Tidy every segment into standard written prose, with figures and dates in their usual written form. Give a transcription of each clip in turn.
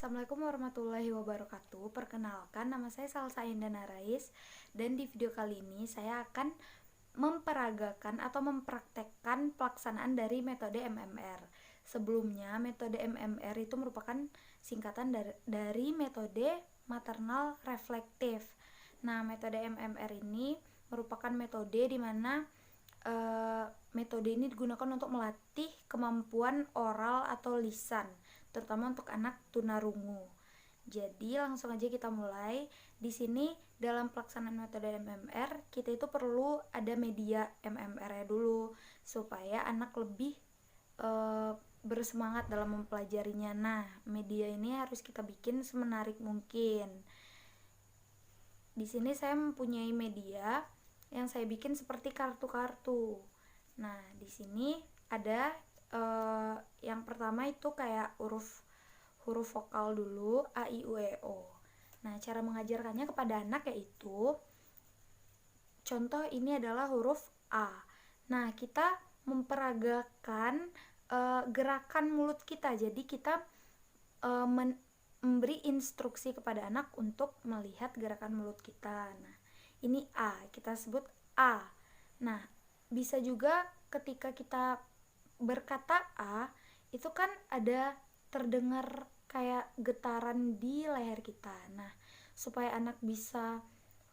Assalamualaikum warahmatullahi wabarakatuh. Perkenalkan, nama saya Salsa Indana Rais, dan di video kali ini saya akan memperagakan atau mempraktekkan pelaksanaan dari metode MMR. Sebelumnya, metode MMR itu merupakan singkatan dari metode maternal reflektif. Nah, metode MMR ini merupakan metode di mana metode ini digunakan untuk melatih kemampuan oral atau lisan, terutama untuk anak tunarungu. Jadi langsung aja kita mulai. Di sini dalam pelaksanaan metode MMR kita itu perlu ada media MMR-nya dulu supaya anak lebih bersemangat dalam mempelajarinya. Nah, media ini harus kita bikin semenarik mungkin. Di sini saya mempunyai media yang saya bikin seperti kartu-kartu. Nah, di sini ada yang pertama itu kayak huruf vokal dulu, A, I, U, E, O. Nah, cara mengajarkannya kepada anak yaitu contoh ini adalah huruf A. Nah, kita memperagakan gerakan mulut kita. Jadi kita memberi instruksi kepada anak untuk melihat gerakan mulut kita. Nah, ini A, kita sebut A. Nah, bisa juga ketika kita berkata A, itu kan ada terdengar kayak getaran di leher kita. Nah, supaya anak bisa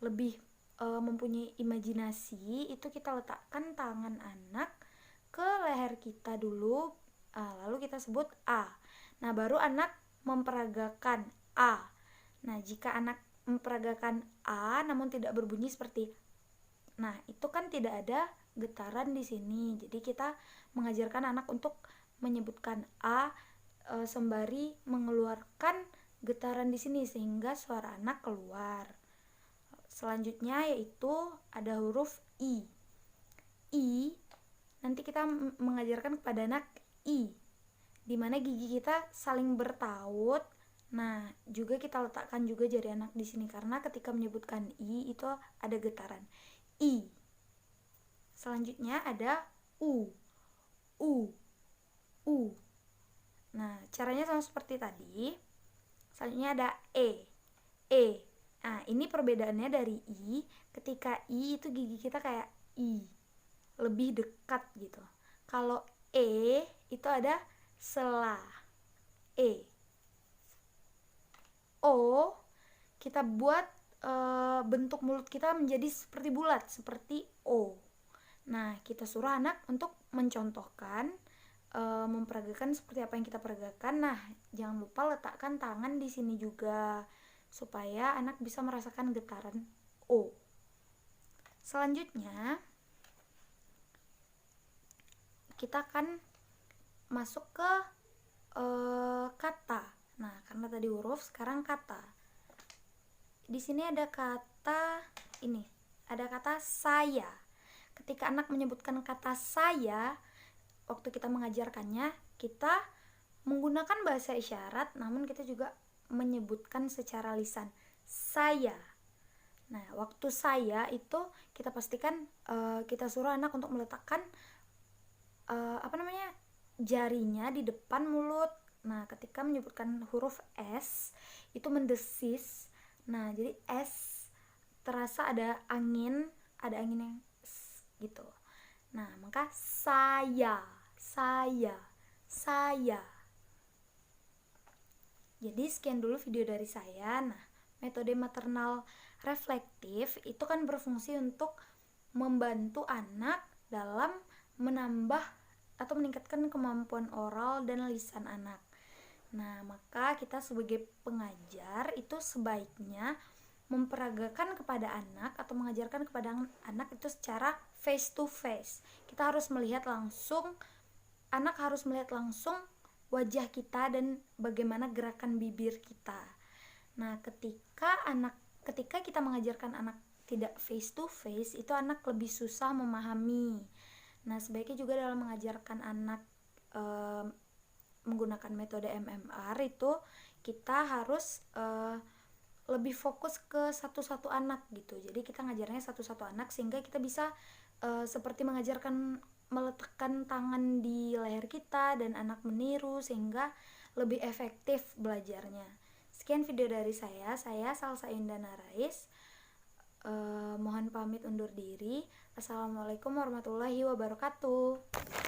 lebih mempunyai imajinasi, itu kita letakkan tangan anak ke leher kita dulu, lalu kita sebut A. Nah, baru anak memperagakan A. Nah, jika anak memperagakan A namun tidak berbunyi seperti, nah itu kan tidak ada getaran di sini. Jadi kita mengajarkan anak untuk menyebutkan A sembari mengeluarkan getaran di sini sehingga suara anak keluar. Selanjutnya yaitu ada huruf I. I nanti kita mengajarkan kepada anak I, dimana gigi kita saling bertaut. Nah, juga kita letakkan juga jari anak di sini karena ketika menyebutkan I itu ada getaran. I. Selanjutnya ada U. U. U. Nah, caranya sama seperti tadi. Selanjutnya ada E. E. Nah, ini perbedaannya dari I. Ketika I itu gigi kita kayak I, lebih dekat gitu. Kalau E itu ada sela. E. O, kita buat bentuk mulut kita menjadi seperti bulat, seperti O. Nah, kita suruh anak untuk mencontohkan, memperagakan seperti apa yang kita peragakan. Nah, jangan lupa letakkan tangan di sini juga supaya anak bisa merasakan getaran O. Selanjutnya, kita akan masuk ke kata. Nah, karena tadi huruf, sekarang kata. Di sini ada kata ini, ada kata saya. Ketika anak menyebutkan kata saya, waktu kita mengajarkannya, kita menggunakan bahasa isyarat, namun kita juga menyebutkan secara lisan, saya. Nah, waktu saya itu kita pastikan kita suruh anak untuk meletakkan jarinya di depan mulut. Nah, ketika menyebutkan huruf S itu mendesis. Nah, jadi S terasa ada angin yang gitu. Nah, maka saya. Jadi sekian dulu video dari saya. Nah, metode maternal reflektif itu kan berfungsi untuk membantu anak dalam menambah atau meningkatkan kemampuan oral dan lisan anak. Nah, maka kita sebagai pengajar itu sebaiknya memperagakan kepada anak atau mengajarkan kepada anak itu secara face to face. Kita harus melihat langsung, anak harus melihat langsung wajah kita dan bagaimana gerakan bibir kita. Nah, ketika kita mengajarkan anak tidak face to face, itu anak lebih susah memahami. Nah, sebaiknya juga dalam mengajarkan anak menggunakan metode MMR itu kita harus lebih fokus ke satu-satu anak gitu. Jadi kita ngajarnya satu-satu anak sehingga kita bisa seperti mengajarkan meletakkan tangan di leher kita dan anak meniru sehingga lebih efektif belajarnya. Sekian video dari saya Salsa Indana Rais. Mohon pamit undur diri. Assalamualaikum warahmatullahi wabarakatuh.